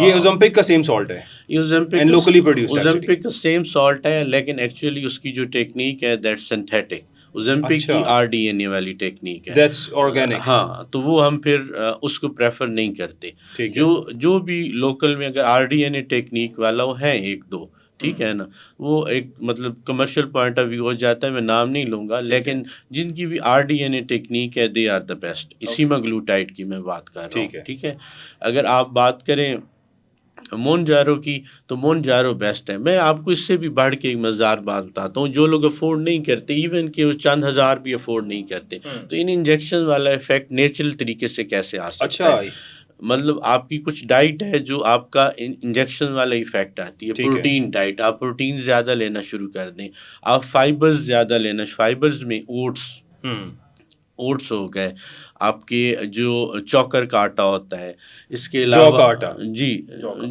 S1: ये ओज़ेम्पिक का सेम सॉल्ट है and locally produced actually.
S2: Ozempic का सेम सॉल्ट है, लेकिन एक्चुअली उसकी जो टेक्निक है दैट सिंथेटिक। ओज़ेम्पिक
S1: अच्छा,
S2: की आरडीएनए वाली टेक्निक है।
S1: That's organic.
S2: हाँ, तो वो हम फिर उसको प्रेफर नहीं करते।
S1: ठीक है।
S2: जो भी लोकल में अगर आरडीएनए टेक्निक वाला वो है एक दो, ठीक है ना, वो एक मतलब कमर्शियल पॉइंट ऑफ व्यू हो जाता है, मैं नाम नहीं लूँगा, लेकिन जिनकी भी आरडीएनए टेक्निक है दे आर द बेस्ट। सीमाग्लूटाइड की मैं बात कर रहा हूँ,
S1: ठीक है।
S2: ठीक है। अगर आप बात करें मोनजारो की, तो मोनजारो बेस्ट है। मैं आपको इससे भी बढ़ के एक मज़ेदार बात बताता हूँ, जो लोग अफोर्ड नहीं करते, इवन कि वो चंद हज़ार भी अफोर्ड नहीं करते, तो इन इंजेक्शन वाला इफेक्ट नेचुरल तरीके से कैसे आ सकता
S1: अच्छा।
S2: है। मतलब आपकी कुछ डाइट है जो आपका इंजेक्शन वाला इफेक्ट आती है।
S1: ठीक है।
S2: प्रोटीन डाइट, आप प्रोटीन ज़्यादा लेना शुरू कर दें, आप फाइबर्स ज़्यादा लेना, फाइबर्स में ओट्स हो गए, आपके जो चोकर का आटा होता है, इसके
S1: जौ
S2: अलावा
S1: का आटा।
S2: जी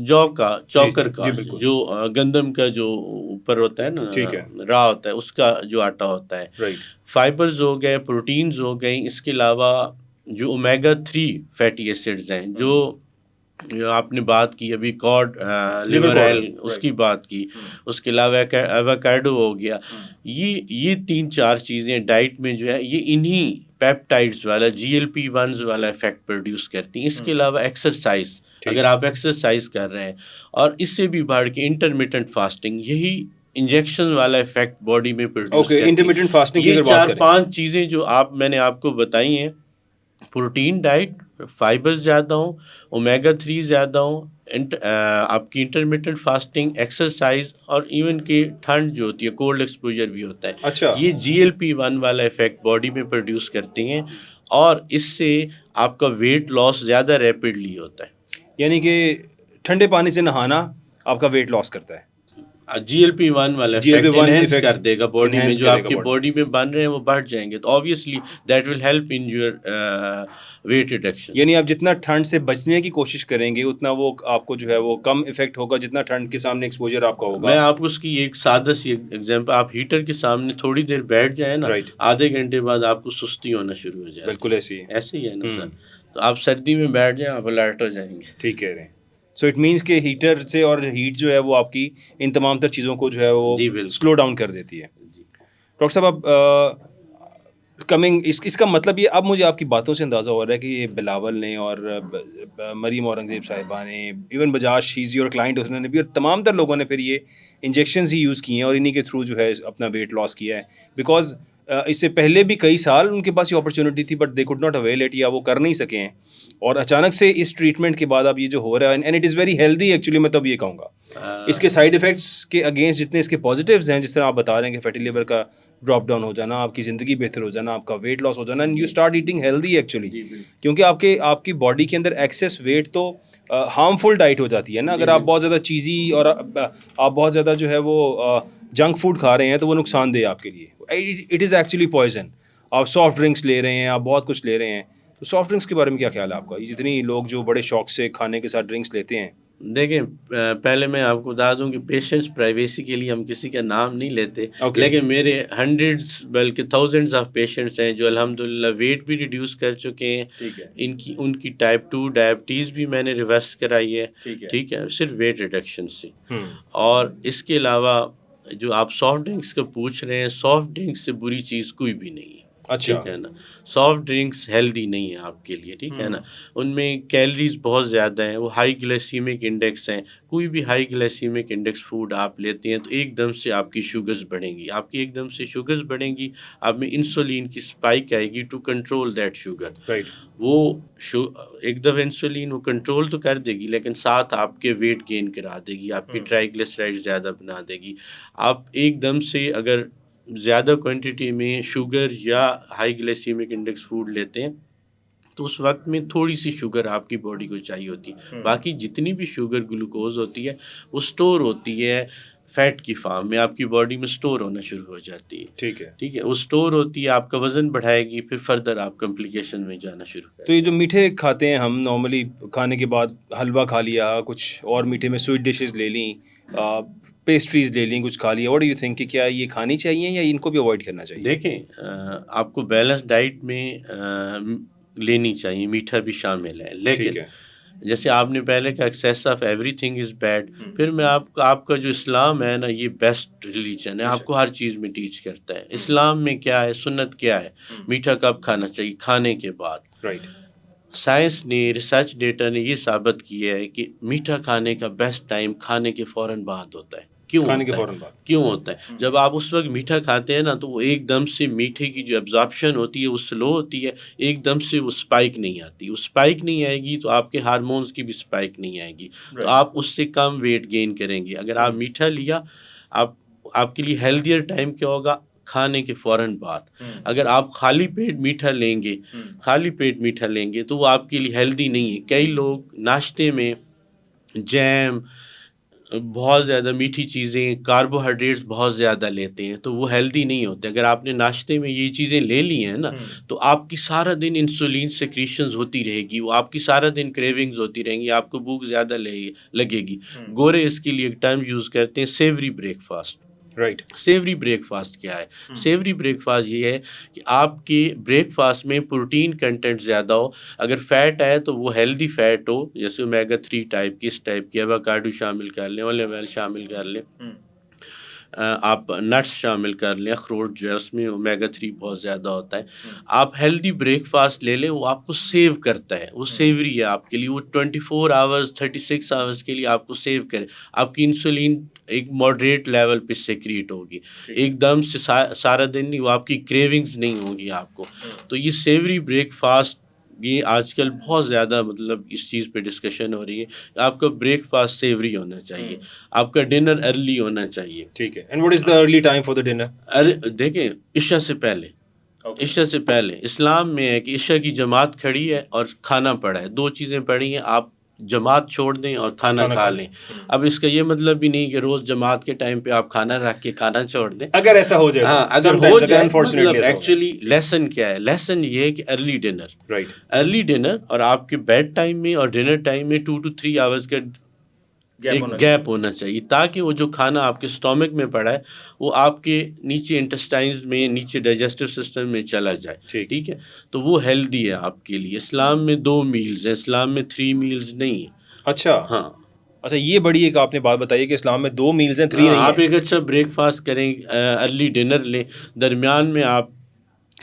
S2: जौ का,
S1: जी
S2: चोकर
S1: जी
S2: का,
S1: जी, बिल्कुल।
S2: जो गंदम का जो ऊपर होता है ना,
S1: ठीक है।
S2: राह होता है, उसका जो आटा होता है।
S1: राइट।
S2: फाइबर्स हो गए, प्रोटीन्स हो गई, इसके अलावा जो ओमेगा 3 फैटी एसिड्स हैं, जो आपने बात की अभी, cod
S1: liver
S2: liver
S1: cod.
S2: Oil उसकी बात की, उसके अलावा एवोकाडो हो गया। ये 3-4 चीज़ें डाइट में जो है, ये इन्हीं पेप्टाइड्स वाला GLP-1s वाला इफेक्ट प्रोड्यूस करती हैं। इसके अलावा एक्सरसाइज,
S1: ठीक
S2: अगर
S1: है।
S2: आप एक्सरसाइज कर रहे हैं, और इससे भी बढ़ के इंटरमिटेंट फास्टिंग, यही इंजेक्शन वाला इफेक्ट बॉडी में प्रोड्यूस
S1: ओके,
S2: करती है।
S1: इंटरमिटेंट फास्टिंग की
S2: ये
S1: अगर बात करें।
S2: 4-5 चीज़ें जो मैंने आपको बताई हैं, प्रोटीन डाइट, फाइबर्स ज़्यादा हो, ओमेगा 3 ज़्यादा हो, आपकी इंटरमिटेंट फास्टिंग, एक्सरसाइज, और इवन कि ठंड जो होती है, कोल्ड एक्सपोजर भी होता है,
S1: अच्छा।
S2: ये GLP-1 वाला इफेक्ट बॉडी में प्रोड्यूस करती हैं, और इससे आपका वेट लॉस ज़्यादा रैपिडली होता है।
S1: यानी कि ठंडे पानी से नहाना आपका वेट लॉस करता है।
S2: GLP-1 वाला इफेक्ट
S1: GLP-1
S2: एनहेंस
S1: इफेक्ट
S2: कर देगा बॉडी में,
S1: एनहांस
S2: जो
S1: करेगा
S2: आपके
S1: बॉडी।
S2: बॉडी में बन रहे हैं वो बढ़ जाएंगे, तो obviously that will help in your weight reduction.
S1: यानी आप जितना ठंड से बचने की कोशिश करेंगे उतना वो आपको जो है वो कम इफेक्ट होगा, जितना ठंड के सामने एक्सपोजर आपका
S2: मैं
S1: होगा।
S2: आपको उसकी एक सादा सी एग्जांपल, आप हीटर के सामने थोड़ी देर बैठ जाए ना,
S1: राइट।
S2: आधे घंटे बाद आपको सुस्ती होना शुरू हो जाएगी।
S1: बिल्कुल ऐसी है।
S2: ऐसे ही है ना सर। तो आप सर्दी में बैठ जाए, आप अलर्ट हो जाएंगे।
S1: ठीक कह रहे हैं। सो इट मीन्स कि हीटर से और हीट जो है वो आपकी इन तमाम तर चीज़ों को जो है वो
S2: जी बिल्कुल।
S1: स्लो डाउन कर देती है।
S2: जी।
S1: डॉक्टर साहब, अब कमिंग इसका मतलब ये, अब मुझे आपकी बातों से अंदाज़ा हो रहा है कि ये बिलावल ने और मरीम औरंगज़ेब साहिबा ने, इवन बजाज शीज़ी और क्लाइंट उसने भी, और तमाम तर लोगों ने फिर ये इंजेक्शंस ही यूज़ किए हैं और इन्हीं के थ्रू जो है अपना वेट लॉस किया है। बिकॉज इससे पहले भी कई साल उनके पास ये अपॉर्चुनिटी थी but they could not avail it, या वो कर नहीं सके हैं, और अचानक से इस ट्रीटमेंट के बाद अब ये जो हो रहा है, and it is very healthy actually, मैं तो अब ये कहूँगा इसके साइड इफ़ेक्ट्स के अगेंस्ट जितने इसके पॉजिटिव्स हैं, जिस तरह आप बता रहे हैं कि फैटी लिवर का ड्रॉप डाउन हो जाना, आपकी ज़िंदगी बेहतर हो जाना, आपका वेट लॉस हो जाना, and you start eating healthy actually, क्योंकि आपकी बॉडी के अंदर एक्सेस वेट तो हार्मफुल डाइट हो जाती है ना, अगर आप बहुत ज़्यादा चीज़ी और आप बहुत ज़्यादा जो है वो जंक फूड खा रहे हैं तो वो नुकसानदेह आपके लिए, इट इज़ एक्चुअली पॉइजन। आप सॉफ्ट ड्रिंक्स ले रहे हैं, आप बहुत कुछ ले रहे हैं, तो सॉफ्ट ड्रिंक्स के बारे में क्या ख्याल है आपका? ये जितनी लोग जो बड़े शौक से खाने के साथ ड्रिंक्स लेते हैं।
S2: देखिए पहले मैं आपको बता दूं कि पेशेंट्स प्राइवेसी के लिए हम किसी का नाम नहीं लेते,
S1: Okay.
S2: लेकिन मेरे हंड्रेड्स बल्कि थाउजेंड्स ऑफ पेशेंट्स हैं जो अल्हम्दुलिल्लाह वेट भी रिड्यूस कर चुके हैं।
S1: ठीक है।
S2: इनकी उनकी टाइप 2 डायबिटीज़ भी मैंने रिवर्स कराई है।
S1: ठीक है।
S2: ठीक है, सिर्फ वेट रिडक्शन से।
S1: हम्म।
S2: और इसके अलावा जो आप सॉफ्ट ड्रिंक्स का पूछ रहे हैं, सॉफ्ट ड्रिंक्स से बुरी चीज़ कोई भी नहीं है।
S1: अच्छा।
S2: ठीक है ना, सॉफ्ट ड्रिंक्स हेल्दी नहीं है आपके लिए। ठीक है ना, उनमें कैलोरीज बहुत ज़्यादा हैं, वो हाई ग्लाइसीमिक इंडेक्स हैं। कोई भी हाई ग्लाइसीमिक इंडेक्स फूड आप लेते हैं तो एकदम से आपकी शुगर्स बढ़ेंगी, आपकी एकदम से शुगर्स बढ़ेंगी, आप में इंसुलिन की स्पाइक आएगी to control that sugar.
S1: Right.
S2: वो एक दफ़ा इंसुलिन वो कंट्रोल तो कर देगी, लेकिन साथ आपके वेट गेन करा देगी, आपकी ट्राइग्लिसराइड ज़्यादा बना देगी। आप एकदम से अगर ज़्यादा क्वांटिटी में शुगर या हाई ग्लाइसीमिक इंडेक्स फूड लेते हैं तो उस वक्त में थोड़ी सी शुगर आपकी बॉडी को चाहिए होती है। बाकी जितनी भी शुगर ग्लूकोज होती है वो स्टोर होती है फैट की फॉर्म में, आपकी बॉडी में स्टोर होना शुरू हो जाती है।
S1: ठीक है।
S2: ठीक है, वो स्टोर होती है, आपका वजन बढ़ाएगी, फिर फर्दर आप कॉम्प्लिकेशन में जाना शुरू करेंगे।
S1: तो ये जो मीठे खाते हैं हम नॉर्मली, खाने के बाद हलवा खा लिया, कुछ और मीठे में स्वीट डिशेस ले ली, पेस्ट्रीज ले ली, कुछ खा लिया, व्हाट डू यू थिंक कि क्या ये खानी चाहिए या इनको भी अवॉइड करना चाहिए?
S2: देखें आपको बैलेंस डाइट में लेनी चाहिए, मीठा भी शामिल है,
S1: ठीक
S2: लेकिन
S1: है।
S2: जैसे आपने पहले कहा excess of everything is bad, फिर मैं आपका जो इस्लाम है ना, ये बेस्ट रिलीजन है, आपको हर चीज़ में टीच करता है। इस्लाम में क्या है, सुन्नत क्या है, मीठा कब खाना चाहिए, खाने के बाद।
S1: राइट।
S2: साइंस ने, रिसर्च डेटा ने ये साबित किया है कि मीठा खाने का बेस्ट टाइम खाने के फ़ौरन बाद होता है। क्यों
S1: खाने के
S2: होता है?
S1: फौरन बाद।
S2: क्यों होता है? जब आप उस वक़्त मीठा खाते हैं ना तो वो एकदम से मीठे की जो एब्ज़ॉर्प्शन होती है वो स्लो होती है, एकदम से वो स्पाइक नहीं आती। वो स्पाइक नहीं आएगी तो आपके हार्मोन्स की भी स्पाइक नहीं आएगी। तो आप उससे कम वेट गेन करेंगे। अगर आप मीठा लिया, आप आपके लिए हेल्थियर टाइम क्या होगा? खाने के फ़ौरन बाद। अगर आप खाली पेट मीठा लेंगे, तो वो आपके लिए हेल्दी नहीं है। कई लोग नाश्ते में जैम, बहुत ज़्यादा मीठी चीज़ें, कार्बोहाइड्रेट्स बहुत ज़्यादा लेते हैं, तो वो हेल्दी नहीं होते। अगर आपने नाश्ते में ये चीज़ें ले ली हैं ना, तो आपकी सारा दिन इंसुलिन सेक्रीशंस होती रहेगी, वो आपकी सारा दिन क्रेविंग्स होती रहेंगी, आपको भूख ज़्यादा लगेगी। गोरे इसके लिए एक टर्म यूज़ करते हैं, savoury breakfast.
S1: Right.
S2: Savoury breakfast क्या है? सेवरी ब्रेकफास्ट ये है कि आपके ब्रेकफास्ट में प्रोटीन कंटेंट ज़्यादा हो। अगर फैट है तो वो हेल्दी फैट हो, जैसे ओमेगा 3 टाइप की, इस टाइप की, एवोकाडो शामिल कर लें, ऑलिव ऑयल शामिल कर लें, आप नट्स शामिल कर लें, अखरोट जो है उसमें ओमेगा 3 बहुत ज़्यादा होता है। आप हेल्दी ब्रेकफास्ट ले लें, वो आपको सेव करता है, वो सेवरी है आपके लिए, वो 24 आवर्स 36 आवर्स के लिए आपको सेव करे। आपकी इंसुलिन एक मॉडरेट लेवल पे सेक्रीट होगी, एकदम से सारा दिन नहीं, वो आपकी क्रेविंग्स नहीं होगी आपको। तो ये सेवरी ब्रेकफास्ट, ये आजकल बहुत ज़्यादा मतलब इस चीज़ पे डिस्कशन हो रही है। आपका ब्रेकफास्ट सेवरी होना चाहिए, आपका डिनर अर्ली होना चाहिए।
S1: ठीक है। And what is the early time for the dinner?
S2: अरे देखें, इशा से पहले, इशा से पहले इस्लाम में है कि इशा की जमात खड़ी है और खाना पड़ा है, दो चीज़ें पड़ी हैं, आप जमात छोड़ दें और खाना खा लें। अब इसका ये मतलब भी नहीं कि रोज़ जमात के टाइम पे आप खाना रख के खाना छोड़ दें।
S1: अगर ऐसा हो जाए,
S2: हाँ, अगर हो जाए, मतलब एक्चुअली लेसन क्या है? लेसन ये है कि early dinner,
S1: right,
S2: early dinner, और आपके बेड टाइम में और डिनर टाइम में 2 to 3 आवर्स का एक गैप होना चाहिए, ताकि वो जो खाना आपके स्टोमक में पड़ा है वो आपके नीचे इंटेस्टाइन्स में, नीचे डाइजेस्टिव सिस्टम में चला जाए। ठीक है, तो वो हेल्दी है आपके लिए। इस्लाम में 2 मील्स हैं, इस्लाम में 3 मील्स नहीं है।
S1: अच्छा।
S2: हाँ,
S1: अच्छा, ये बड़ी एक आपने बात बताई कि इस्लाम में 2 मील्स हैं, 3
S2: हाँ,
S1: नहीं
S2: आप
S1: है।
S2: एक अच्छा ब्रेकफास्ट करें, अर्ली डिनर लें, दरमियान में आप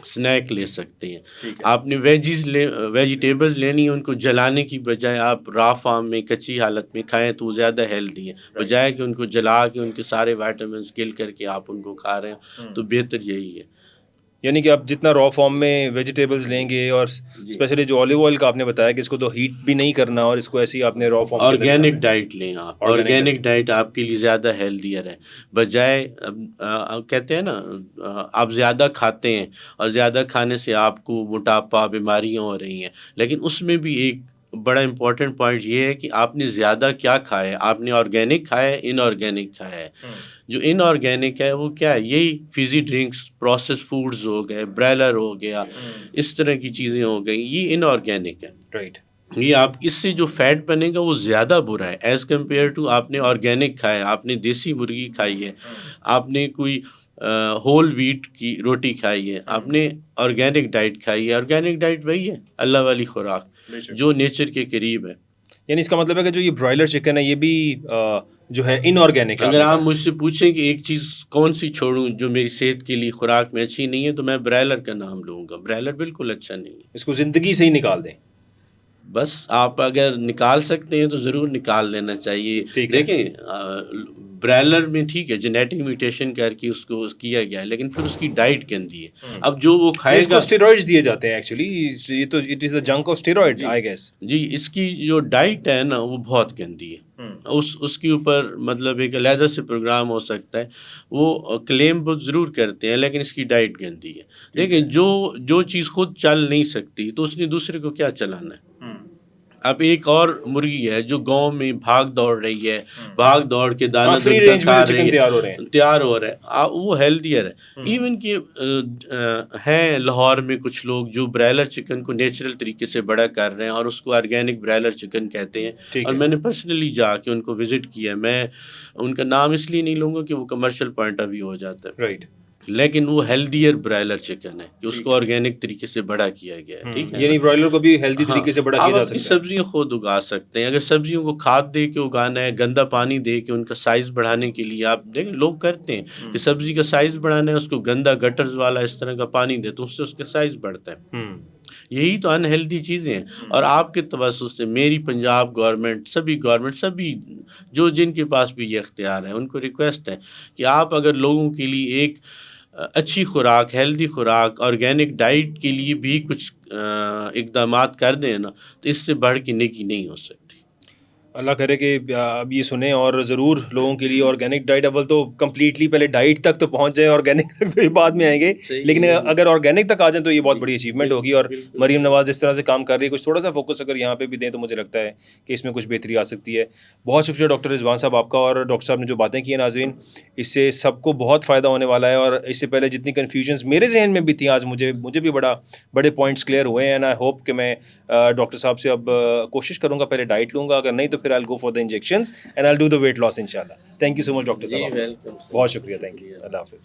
S2: स्नैक ले सकते हैं। आपने वेजिटेबल्स लेनी है, उनको जलाने की बजाय आप रॉ फॉर्म में, कच्ची हालत में खाएं तो वो ज़्यादा हेल्दी है, बजाय कि उनको जला के उनके सारे विटामिन्स किल करके आप उनको खा रहे हैं, तो बेहतर यही है।
S1: यानी कि आप जितना रॉ फॉर्म में वेजिटेबल्स लेंगे और स्पेशली जो ऑलिव ऑयल का आपने बताया कि इसको तो हीट भी नहीं करना और इसको ऐसे ही आपने रॉ फॉर्म के अंदर
S2: ऑर्गेनिक
S1: खाना है।
S2: डाइट लें आप,
S1: Organic
S2: ऑर्गेनिक डाइट आपके लिए ज़्यादा हेल्दियर है, बजाय कहते हैं ना आप ज़्यादा खाते हैं और ज़्यादा खाने से आपको मोटापा बीमारियां हो रही हैं, लेकिन उसमें भी एक बड़ा इम्पोर्टेंट पॉइंट ये है कि आपने ज़्यादा क्या खाया है, आपने ऑर्गेनिक खाया है, इनऑर्गेनिक खाया है। जो इनऑर्गेनिक है वो क्या है, यही फिजी ड्रिंक्स, प्रोसेस फूड्स हो गए, ब्रैलर हो गया, इस तरह की चीज़ें हो गई, ये इनऑर्गेनिक है।
S1: राइट।
S2: ये आप इससे जो फैट बनेगा वो ज़्यादा बुरा है एज़ कम्पेयर टू आपने ऑर्गेनिक खाया, आपने देसी मुर्गी खाई है, आपने कोई होल व्हीट की रोटी खाई है, आपने ऑर्गेनिक डाइट खाई है। ऑर्गेनिक डाइट वही है अल्लाह वाली खुराक जो नेचर के करीब है।
S1: यानी इसका मतलब है कि जो ये ब्रॉयलर चिकन है ये भी जो है इनऑर्गेनिक है
S2: अगर
S1: आपने
S2: आप
S1: कहा।
S2: मुझसे पूछें कि एक चीज़ कौन सी छोड़ूं जो मेरी सेहत के लिए खुराक में अच्छी नहीं है, तो मैं ब्रॉयलर का नाम लूँगा। ब्रॉयलर बिल्कुल अच्छा नहीं है।
S1: इसको ज़िंदगी से ही निकाल दें।
S2: बस आप अगर निकाल सकते हैं तो ज़रूर निकाल लेना चाहिए।
S1: ठीक है।
S2: देखें ब्रॉयलर में ठीक है जेनेटिक म्यूटेशन करके उसको किया गया है, लेकिन फिर उसकी डाइट गंदी है। अब जो वो
S1: इसको
S2: खाएगा
S1: स्टेरॉइड्स दिए जाते हैं एक्चुअली, ये तो it is a junk of steroid I guess.
S2: जी, इसकी जो डाइट है ना वो बहुत गंदी है। उसके ऊपर मतलब एक अलहदा से प्रोग्राम हो सकता है। वो क्लेम वो ज़रूर करते हैं, लेकिन इसकी डाइट गंदी है। देखिए जो चीज़ खुद चल नहीं सकती तो उसने दूसरे को क्या चलाना है। अब एक और मुर्गी है जो गांव में भाग दौड़ रही है, भाग दौड़ के दाना
S1: फ्री
S2: दुनका
S1: रेंज
S2: खा
S1: में
S2: रही
S1: चिकन
S2: है,
S1: तैयार हो रहे हैं।
S2: तैयार हो रहा है, वो हेल्दियर है। इवन कि हैं लाहौर में कुछ लोग जो ब्रॉयलर चिकन को नेचुरल तरीके से बड़ा कर रहे हैं और उसको ऑर्गेनिक ब्रॉयलर चिकन कहते हैं।
S1: ठीक
S2: और
S1: है।
S2: मैंने पर्सनली जाके उनको विजिट किया। मैं उनका नाम इसलिए नहीं लूँगा कि वो कमर्शियल पॉइंट ऑफ व्यू हो जाता है,
S1: राइट।
S2: लेकिन वो हेल्दियर ब्रॉयलर चिकन है कि उसको ऑर्गेनिक तरीके से बड़ा किया गया है। ठीक है
S1: यानी
S2: ना?
S1: ब्रॉयलर को भी हेल्दी
S2: हाँ,
S1: तरीके से बड़ा
S2: आप
S1: किया जा
S2: अपनी
S1: सकता है।
S2: सब्जियाँ खुद उगा सकते हैं। अगर सब्जियों को खाद दे के उगाना है, गंदा पानी दे के उनका साइज़ बढ़ाने के लिए, आप देखें लोग करते हैं कि सब्जी का साइज़ बढ़ाना है, उसको गंदा गटर्स वाला इस तरह का पानी दे तो उससे उसका साइज़ बढ़ता है। यही तो अनहेल्दी चीज़ें हैं। और आपके तवज्जुह से मेरी पंजाब गवर्नमेंट, सभी जो जिनके पास भी ये इख्तियार है, उनको रिक्वेस्ट है कि आप अगर लोगों के लिए एक अच्छी खुराक, हेल्दी खुराक, ऑर्गेनिक डाइट के लिए भी कुछ इक़दामात कर दें ना, तो इससे बढ़ के नेकी नहीं हो सकती।
S1: अल्लाह करे कि अब ये सुने और ज़रूर लोगों के लिए ऑर्गेनिक डाइट, अव्वल तो कम्प्लीटली पहले डाइट तक तो पहुंच जाए, ऑर्गेनिक तक तो ये बाद में आएंगे, लेकिन अगर ऑर्गेनिक तक आ जाए तो ये बहुत बड़ी अचीवमेंट होगी। और मरीम नवाज़ जिस तरह से काम कर रही है, कुछ थोड़ा सा फोकस अगर यहाँ पे भी दें तो मुझे लगता है कि इसमें कुछ बेहतरी आ सकती है। बहुत शुक्रिया डॉक्टर रिजवान साहब आपका। और डॉक्टर साहब ने जो बातें की हैं नाज़रीन, इससे सबको बहुत फ़ायदा होने वाला है। और इससे पहले जितनी कन्फ्यूजन्स मेरे जहन में भी थी, आज मुझे भी बड़े पॉइंट्स क्लियर हुए हैं। एंड आई होप कि मैं डॉक्टर साहब से अब कोशिश करूँगा, पहले डाइट लूँगा, अगर नहीं तो फिर I go for the injections and I do the weight loss इंशाल्लाह। Thank you so much doctor साहब।
S2: वेलकम।
S1: बहुत शुक्रिया, थैंक यू। अल्लाह हाफ़िज़।